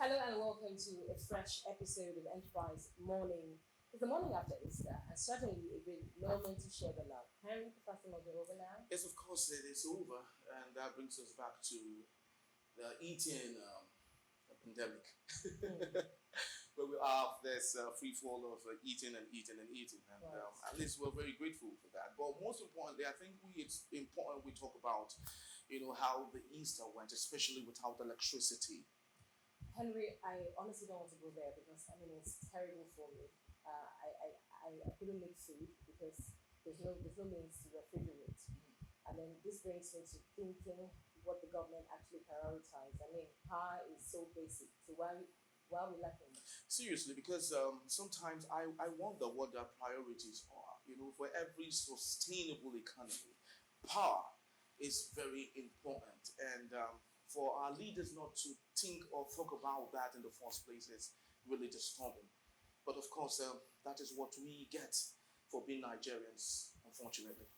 Hello and welcome to a fresh episode of Enterprise Morning. It's the morning after Easter, and certainly a great moment to share the love. Henry, the first thing over now. Yes, of course, it is over, and that brings us back to the eating pandemic, Mm, where we have this free fall of eating and eating and eating, and right. at least we're very grateful for that. But most importantly, I think it's important we talk about, how the Easter went, especially without electricity. Henry, I honestly don't want to go there because I mean it's terrible for me. I couldn't make food because there's no means to refrigerate. And then this brings me to thinking what the government actually prioritized. I mean, power is so basic. So why are we lacking it? Seriously, because sometimes I wonder what their priorities are. For every sustainable economy, power is very important. And for our leaders not to think or talk about that in the first place is really disturbing. But of course, that is what we get for being Nigerians, unfortunately.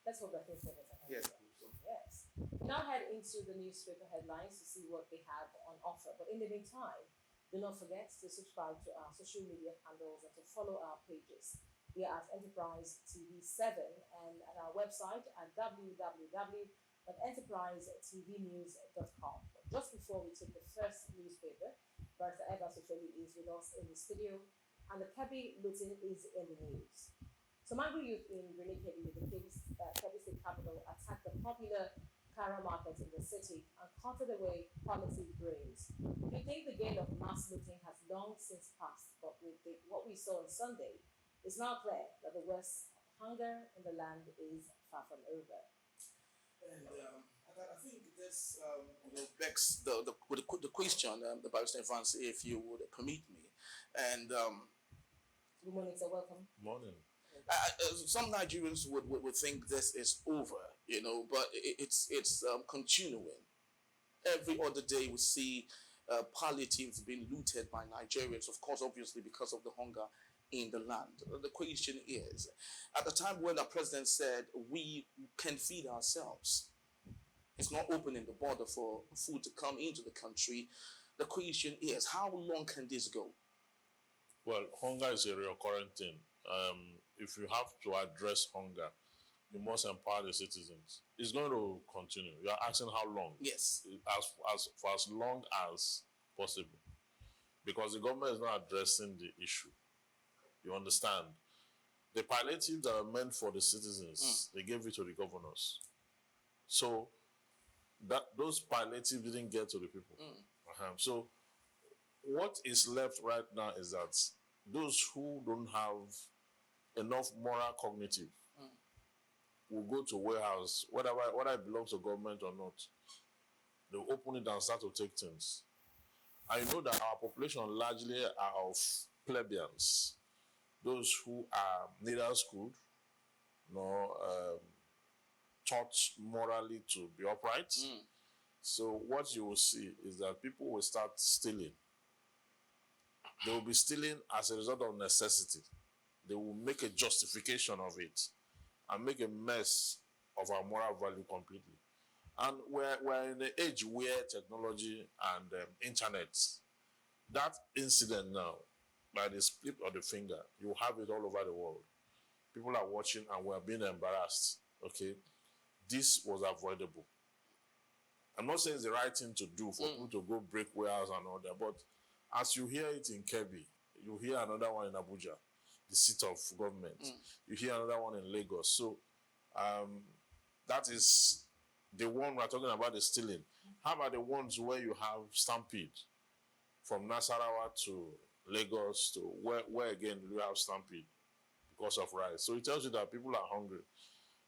Let's hope that things get better. Yes, Henry. Yes. We now head into the newspaper headlines to see what they have on offer. But in the meantime, do not forget to subscribe to our social media handles and to follow our pages. We are at Enterprise TV 7 and at our website at www.enterprisetvnews.com. But just before we take the first newspaper, Barrister Eva Socholi is with us in the studio and the Kebbi looting is in the news. Some angry youth in Benin Kebbi, the Kebbi State capital, attacked the popular Kara market in the city and carted away quality grains. We think the game of mass looting has long since passed, but with what we saw on Sunday, it's now clear that the worst hunger in the land is far from over. And I think this begs the question, the Barrister Evans, if you would permit me. And Good morning, sir. Welcome. Morning. some Nigerians would think this is over, but it's continuing. Every other day we see palliatives being looted by Nigerians, of course, obviously because of the hunger in the land. The question is, at the time when the president said we can feed ourselves, it's not opening the border for food to come into the country. The question is, how long can this go? Well, hunger is a recurrent thing. If you have to address hunger, you must empower the citizens. It's going to continue. You are asking how long? Yes. For as long as possible, because the government is not addressing the issue. You understand? The palliatives that are meant for the citizens, they gave it to the governors. So that those palliatives didn't get to the people. So what is left right now is that those who don't have enough moral cognitive will go to warehouse, whether it belongs to government or not. They'll open it and start to take things. I know that our population largely are of plebeians, those who are neither schooled nor taught morally to be upright. So what you will see is that people will start stealing. They will be stealing as a result of necessity. They will make a justification of it and make a mess of our moral value completely. And we're in an age where technology and internet, that incident now, by the split of the finger, you have it all over the world. People are watching and we're being embarrassed. Okay, this was avoidable. I'm not saying it's the right thing to do for people to go break warehouse and all that, but as you hear it in Kebbi, you hear another one in Abuja, the seat of government. You hear another one in Lagos. So that is the one we're talking about, the stealing. How about the ones where you have stampede from Nasarawa to Lagos to where again do you have stampede because of rice? So it tells you that people are hungry.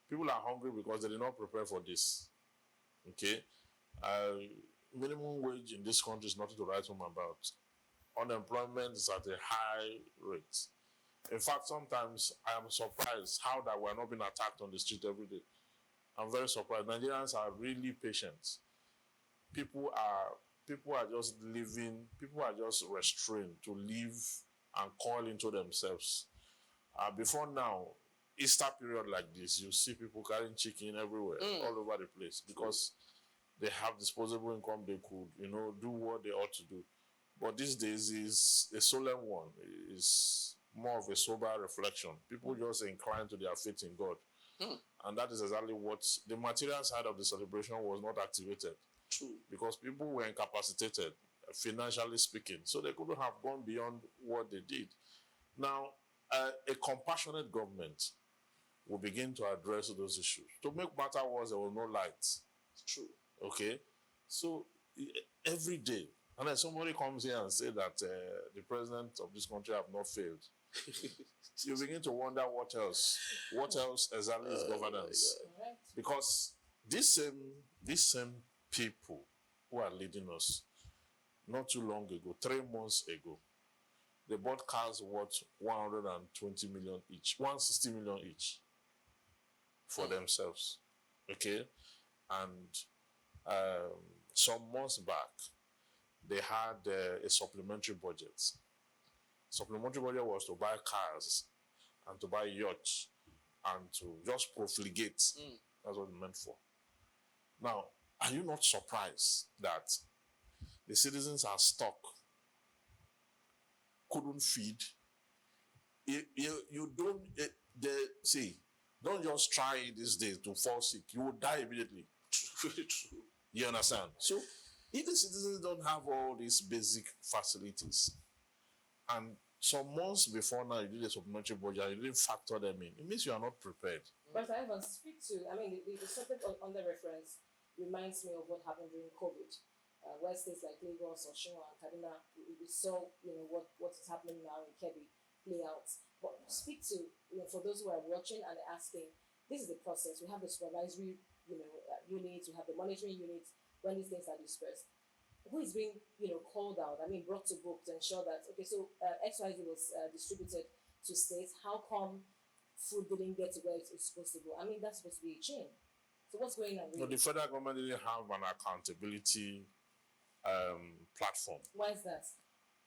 People are hungry because they did not prepare for this. Okay? Minimum wage in this country is nothing to write home about. Unemployment is at a high rate. In fact, sometimes I am surprised how that we're not being attacked on the street every day. I'm very surprised. Nigerians are really patient. People are just living, people are just restrained to live and call into themselves. Before now, Easter period like this, you see people carrying chicken everywhere, all over the place, because they have disposable income, they could, do what they ought to do. But these days is a solemn one. It's more of a sober reflection. People just incline to their faith in God. And that is exactly what the material side of the celebration was not activated. True. Because people were incapacitated, financially speaking. So they couldn't have gone beyond what they did. Now, a compassionate government will begin to address those issues. To make matter worse, there was no lights. True. Okay? So, every day, and then somebody comes here and say that the president of this country have not failed. You begin to wonder what else exactly is governance. Right. Because these same people who are leading us, not too long ago, 3 months ago, they bought cars worth 120 million each, 160 million each for themselves. Okay? And some months back, they had a supplementary budget. Supplementary budget was to buy cars and to buy yachts and to just profligate. That's what it meant for. Now, are you not surprised that the citizens are stuck, couldn't feed? You don't, don't just try these days to fall sick. You will die immediately. Very true. You understand? So, if the citizens don't have all these basic facilities, and some months before now you did a supplementary budget, you didn't factor them in, it means you are not prepared. But I even speak to, the subject on the reference reminds me of what happened during COVID, where states like Lagos, Osun, and Kaduna, we saw, what is happening now in Kebbi play out. But speak to, for those who are watching and asking, this is the process. We have the supervisory, units, we have the monitoring units when these things are dispersed. Who is being, called out? Brought to book to ensure that, okay, so XYZ was distributed to states. How come food didn't get to where it's supposed to go? That's supposed to be a chain. So what's going on? No, the federal government didn't have an accountability platform. Why is that?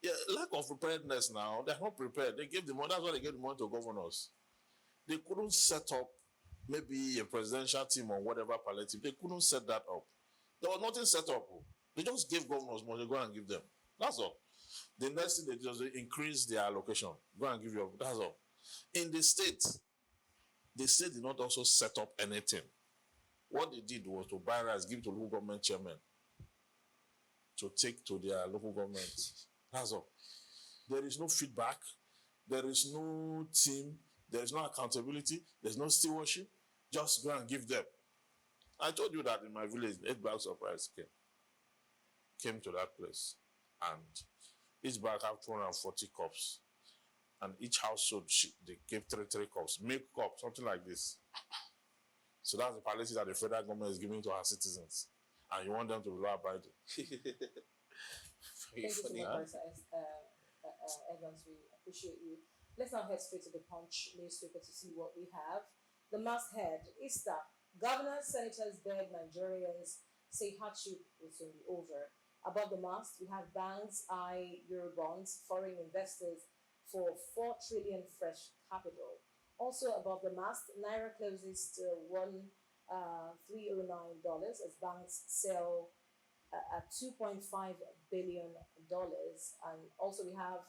Yeah, lack of preparedness now. They're not prepared. They gave the money. That's why they gave the money to governors. They couldn't set up maybe a presidential team or whatever palliative. They couldn't set that up. There was nothing set up. They just gave governors money. Go and give them. That's all. The next thing they just increase their allocation. Go and give you. That's all. In the state did not also set up anything. What they did was to buy rice, give to local government chairman to take to their local government. That's all. There is no feedback. There is no team. There is no accountability. There's no stewardship. Just go and give them. I told you that in my village, 8 bags of rice came to that place. And each bag have 240 cups. And each household, they gave three cups. Milk cup, something like this. So that's the policy that the federal government is giving to our citizens. And you want them to be law-abiding. Thank you so much, Barrister Evans. We appreciate you. Let's now head straight to the Punch newspaper to see what we have. The masthead is that governors, senators beg Nigerians say hardship will soon be over. Above the mast, we have banks eye Eurobonds, foreign investors for 4 trillion fresh capital. Also above the mast, Naira closes to $1,309 as banks sell at $2.5 billion. And also we have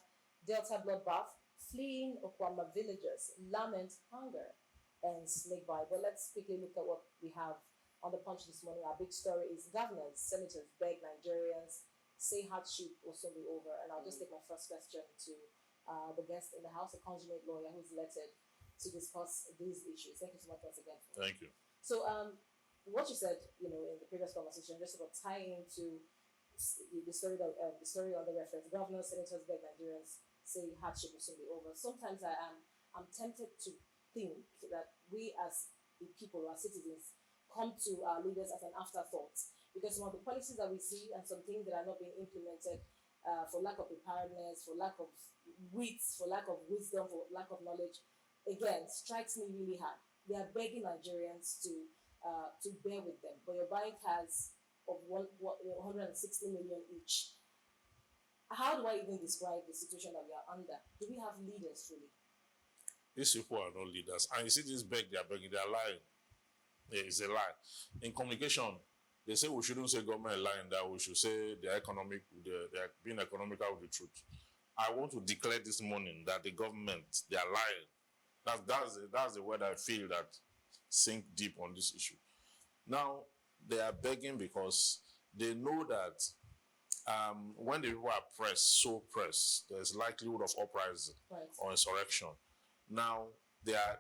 Delta bloodbath, fleeing Okwama villagers, lament hunger and snake bite. But let's quickly look at what we have on the Punch this morning. Our big story is governors, senators beg Nigerians, say hardship will soon be over. And I'll just take my first question to the guest in the house, a consummate lawyer who's elected to discuss these issues. Thank you so much once again. Thank you. So what you said, in the previous conversation, just sort of tying into the story on the reference, governors, senators beg Nigerians say hardship will soon be over. Sometimes I'm tempted to think that we as the people, as citizens, come to our leaders as an afterthought, because some of the policies that we see and some things that are not being implemented for lack of preparedness, for lack of wits, for lack of wisdom, for lack of knowledge, again, strikes me really hard. They are begging Nigerians to bear with them. But your bank has of 160 million each. How do I even describe the situation that we are under? Do we have leaders really? These people are not leaders. And you see this beg, they are begging, they are lying. It's a lie. In communication, They say we shouldn't say government lying, that we should say they are being economical with the truth. I want to declare this morning that the government, they are lying. That's the word I feel that sink deep on this issue. Now, they are begging because they know that when the people are so pressed, there's likelihood of uprising or insurrection. Now, they are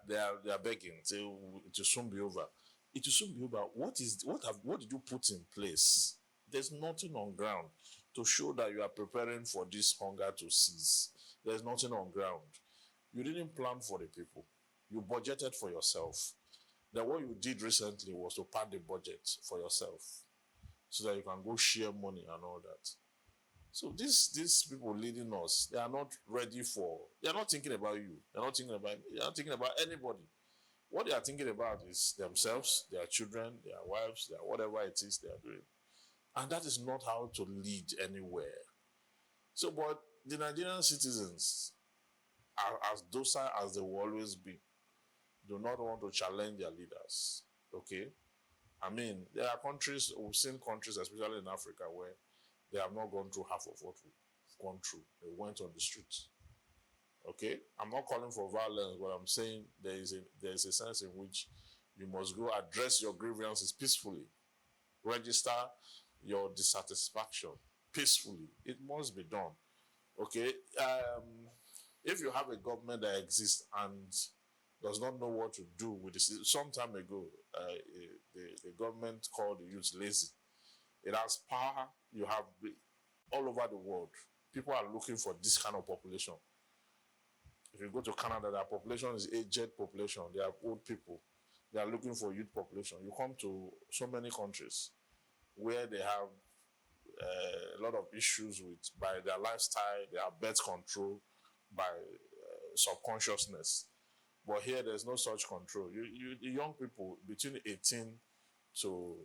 begging it will soon be over. It will soon be over. What did you put in place? There's nothing on ground to show that you are preparing for this hunger to cease. There's nothing on ground. You didn't plan for the people. You budgeted for yourself. Then what you did recently was to pad the budget for yourself so that you can go share money and all that. So these people leading us, they are not thinking about you. They're not thinking about me. They're not thinking about anybody. What they are thinking about is themselves, their children, their wives, their whatever it is they are doing. And that is not how to lead anywhere. So, but the Nigerian citizens are as docile as they will always be. Do not want to challenge their leaders. Okay? I mean, there are countries, we've seen countries, especially in Africa, where they have not gone through half of what we've gone through. They went on the streets. Okay? I'm not calling for violence, but I'm saying there is a sense in which you must go address your grievances peacefully. Register your dissatisfaction peacefully. It must be done. Okay? If you have a government that exists and does not know what to do with this, some time ago, the government called the youth lazy. It has power. You have all over the world. People are looking for this kind of population. If you go to Canada, their population is aged population. They are old people. They are looking for youth population. You come to so many countries where they have a lot of issues by their lifestyle, their birth control, by subconsciousness. But here, there's no such control. The young people between 18 to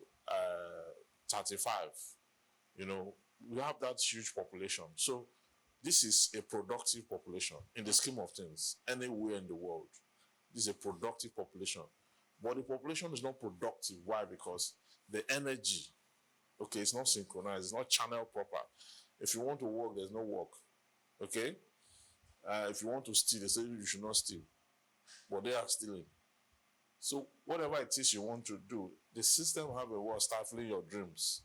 35, we have that huge population. So this is a productive population in the scheme of things, anywhere in the world. This is a productive population. But the population is not productive. Why? Because the energy, okay, it's not synchronized, it's not channeled proper. If you want to work, there's no work. Okay? If you want to steal, they say you should not steal. But they are stealing. So whatever it is you want to do, the system will have a way of stifling your dreams.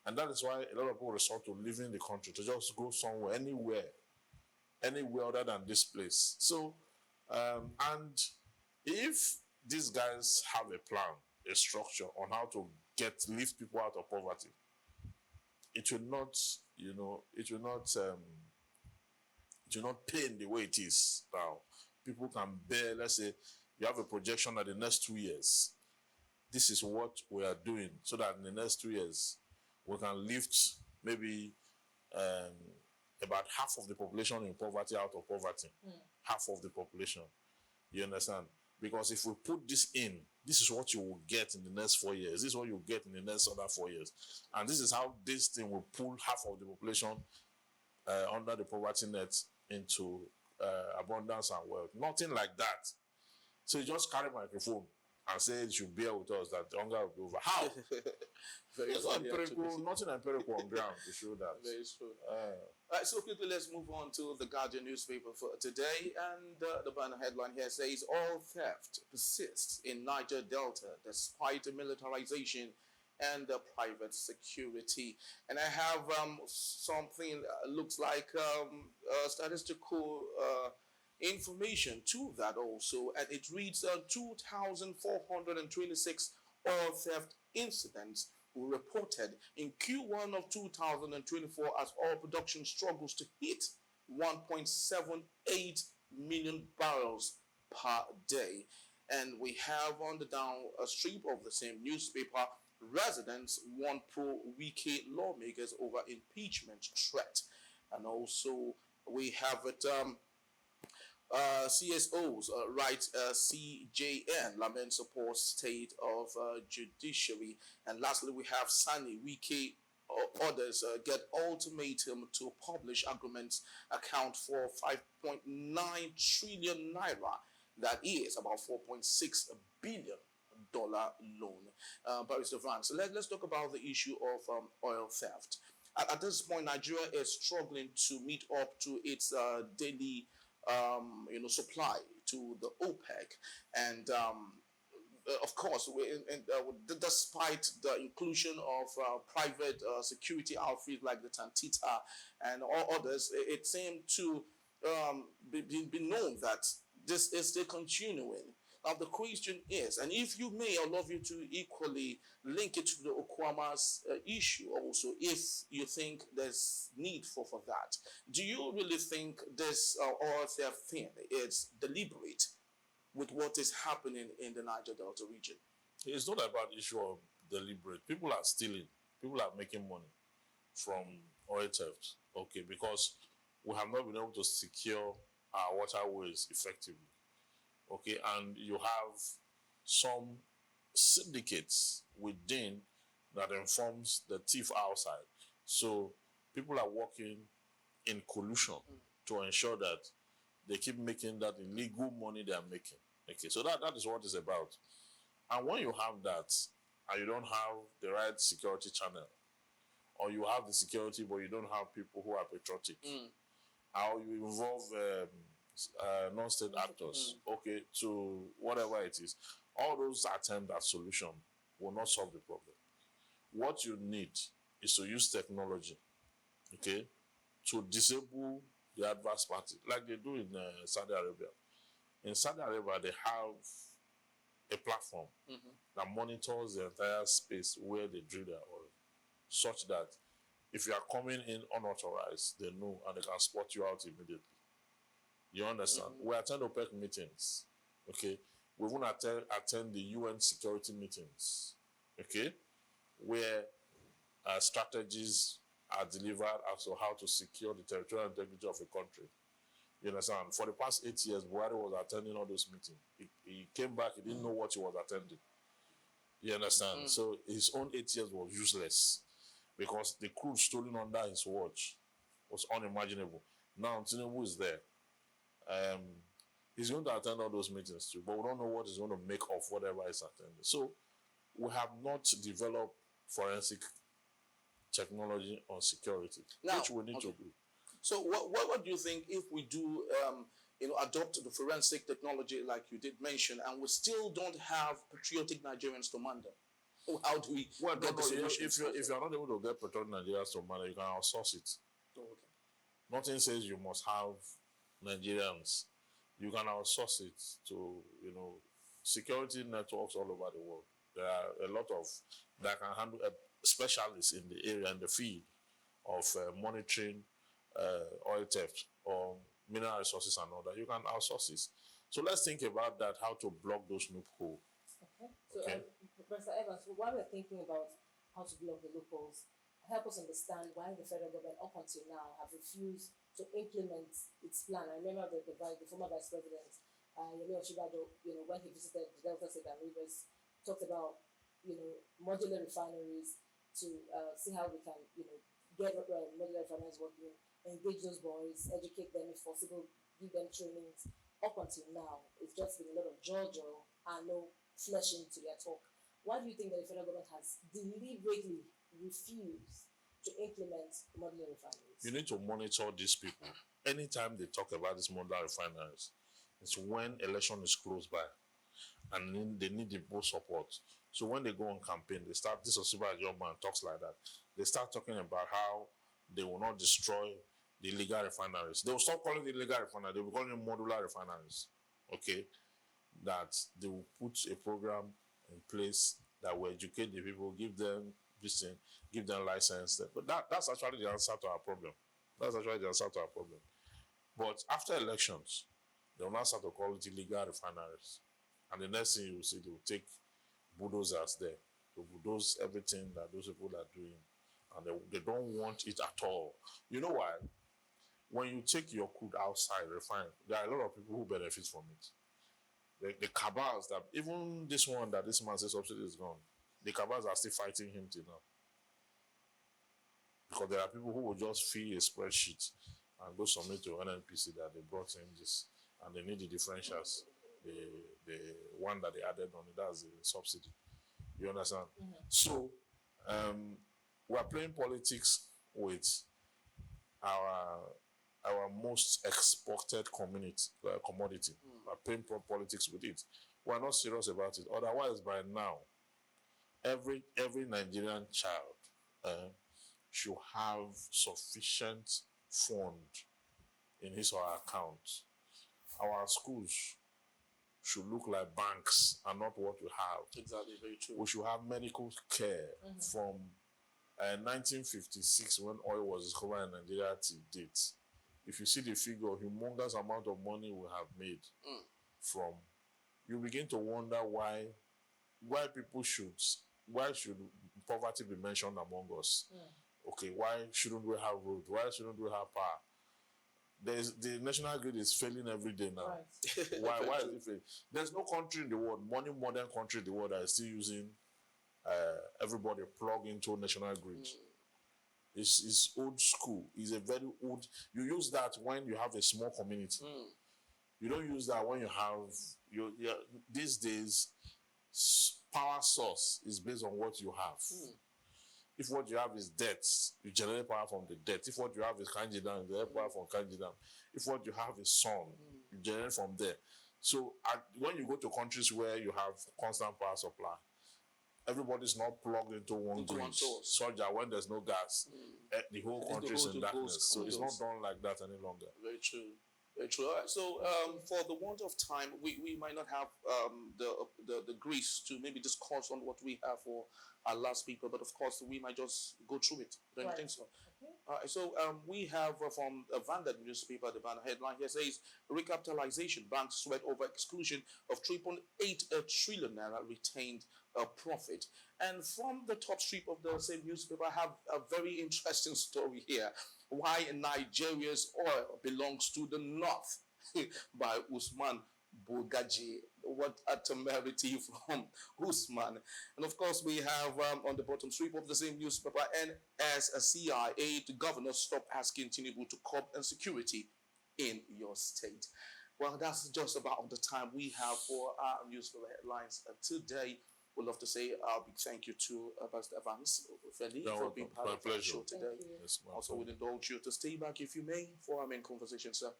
And that is why a lot of people resort to leaving the country, to just go somewhere, anywhere other than this place. So, and if these guys have a plan, a structure on how to lift people out of poverty, it will not pay in the way it is now. People can bear, let's say, you have a projection that the next 2 years, this is what we are doing, so that in the next 2 years, we can lift maybe about half of the population in poverty out of poverty. Half of the population. You understand? Because if we put this in, this is what you will get in the next 4 years. This is what you will get in the next other 4 years. And this is how this thing will pull half of the population under the poverty net into abundance and wealth. Nothing like that. So you just carry microphone and say you should bear with us that the hunger will be over. How? There's nothing empirical on ground to show that. Very true. All right, so quickly let's move on to the Guardian newspaper for today. And the banner headline here says, all theft persists in Niger Delta despite the militarization and private security. And I have something looks like statistical information to that also, and it reads 2,426 oil theft incidents were reported in Q1 of 2024 as oil production struggles to hit 1.78 million barrels per day. And we have on the downstream of the same newspaper, residents warn pro-Wike lawmakers over impeachment threat. And also we have it, CSOs write CJN laments support state of judiciary. And lastly, we have Sani Wike others get ultimatum to publish agreements account for 5.9 trillion naira. That is about $4.6 billion loan. Barrister Vance, let's talk about the issue of oil theft. At this point, Nigeria is struggling to meet up to its daily supply to the OPEC. And of course, despite the inclusion of private security outfits like the Tantita and all others, it seemed to be known that this is still continuing. Now, the question is, and if you may, I'd love you to equally link it to the Okwamas issue also, if you think there's need for that. Do you really think this oil theft thing is deliberate with what is happening in the Niger Delta region? It's not about issue of deliberate. People are stealing. People are making money from oil theft. Okay, because we have not been able to secure our waterways effectively. Okay, and you have some syndicates within that informs the thief outside. So people are working in collusion to ensure that they keep making that illegal money they are making. Okay, so that is what it's about. And when you have that, and you don't have the right security channel, or you have the security but you don't have people who are patriotic, or you involve non-state actors, okay, to whatever it is, all those attempts at solution will not solve the problem. What you need is to use technology, okay, to disable the adverse party, like they do in Saudi Arabia. In Saudi Arabia, they have a platform that monitors the entire space where they drill their oil, such that if you are coming in unauthorized, they know and they can spot you out immediately. You understand? We attend OPEC meetings, okay? We even attend the UN security meetings, okay? Where strategies are delivered as to how to secure the territorial integrity of a country. You understand? For the past 8 years, Buhari was attending all those meetings. He came back, he didn't know what he was attending. You understand? So his own 8 years was useless because the crude stolen under his watch was unimaginable. Now Tinubu is there. He's going to attend all those meetings too, but we don't know what he's going to make of whatever he's attending. So we have not developed forensic technology on security, now, which we need to do. So what do you think if we do adopt the forensic technology like you did mention, and we still don't have patriotic Nigerians to man them? How do we get the solutions? If you're not able to get patriotic Nigerians to man them, you can outsource it. Oh, okay. Nothing says you must have Nigerians. You can outsource it to, security networks all over the world. There are a lot of that can handle specialists in the area, in the field of monitoring oil theft or mineral resources and all that. You can outsource it. So let's think about that, how to block those loopholes. Okay. So, Professor Evans, while we're thinking about how to block the loopholes, help us understand why the federal government up until now have refused to implement its plan. I remember the former Vice President, Yemi Osinbajo, when he visited the Delta State and Rivers, talked about, modular refineries to see how we can, get modular refineries working, engage those boys, educate them if possible, give them trainings. Up until now, it's just been a lot of jojo and no fleshing to their talk. Why do you think that the federal government has deliberately refused to implement modular refineries? You need to monitor these people. Anytime they talk about these modular refineries, it's when election is close by and then they need the most support. So when they go on campaign, they start, this Osinbajo man talks like that. They start talking about how they will not destroy the illegal refineries. They will stop calling it illegal refineries. They will call them modular refineries. Okay? That they will put a program in place that will educate the people, give them this thing, give them license. But that's actually the answer to our problem. That's actually the answer to our problem. But after elections, they will now start to call it illegal refineries. And the next thing you will see, they will take bulldozers there to bulldoze everything that those people are doing. And they don't want it at all. You know why? When you take your crude outside, refined, there are a lot of people who benefit from it. The cabals that, even this one that this man says subsidy is gone, the cabals are still fighting him till now. Because there are people who will just fill a spreadsheet and go submit to NNPC that they brought in this and they need the differentials. the one that they added on it, that's the subsidy. You understand? So we are playing politics with our most exported commodity. We are playing politics with it. We are not serious about it. Otherwise, by now, every Nigerian child should have sufficient fund in his or her account. Our schools should look like banks and not what we have. Exactly, very true. We should have medical care from 1956 when oil was discovered in Nigeria to date. If you see the figure, humongous amount of money we have made from, you begin to wonder why should poverty be mentioned among us? Okay, why shouldn't we have road? Why shouldn't we have power? The national grid is failing every day now. Right. Why is it failing? There's no country in the world, modern country in the world that is still using everybody plug into national grid. It's old school. It's a very old. You use that when you have a small community. You don't use that when you have these days. Power source is based on what you have. If what you have is debt, you generate power from the debt. If what you have is Kanji Dam, you generate power from Kanji Dam. If what you have is sun, you generate from there. So when you go to countries where you have constant power supply, everybody's not plugged into one grid. Such that when there's no gas, the whole country is in darkness. So it's not done like that any longer. Very true. Very true. All right. So, for the want of time, we might not have the grace to maybe discuss on what we have for our last speaker, but of course we might just go through it. Don't you think so? Okay. All right. So, we have from Vanguard newspaper, the banner headline here says recapitalization, banks sweat over exclusion of 3.8 trillion naira retained profit. And from the top strip of the same newspaper, I have a very interesting story here. Why Nigeria's oil belongs to the north by Usman Bogaji. What a temerity from Usman. And of course, we have on the bottom strip of the same newspaper, NSCIA, the governor stop asking Tinubu to curb insecurity in your state. Well, that's just about the time we have for our newspaper headlines today. We'd love to say a big thank you to Pastor Evans Feli for being part of the show today. Yes, Also, we'd indulge you to stay back if you may for our main conversation, sir.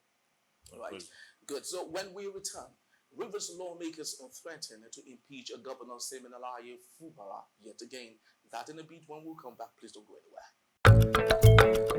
Right. pleasure. Good. So when we return, Rivers lawmakers are threatened to impeach a governor, Seminalaye Fubara, yet again. That in a bit when we come back. Please don't go anywhere.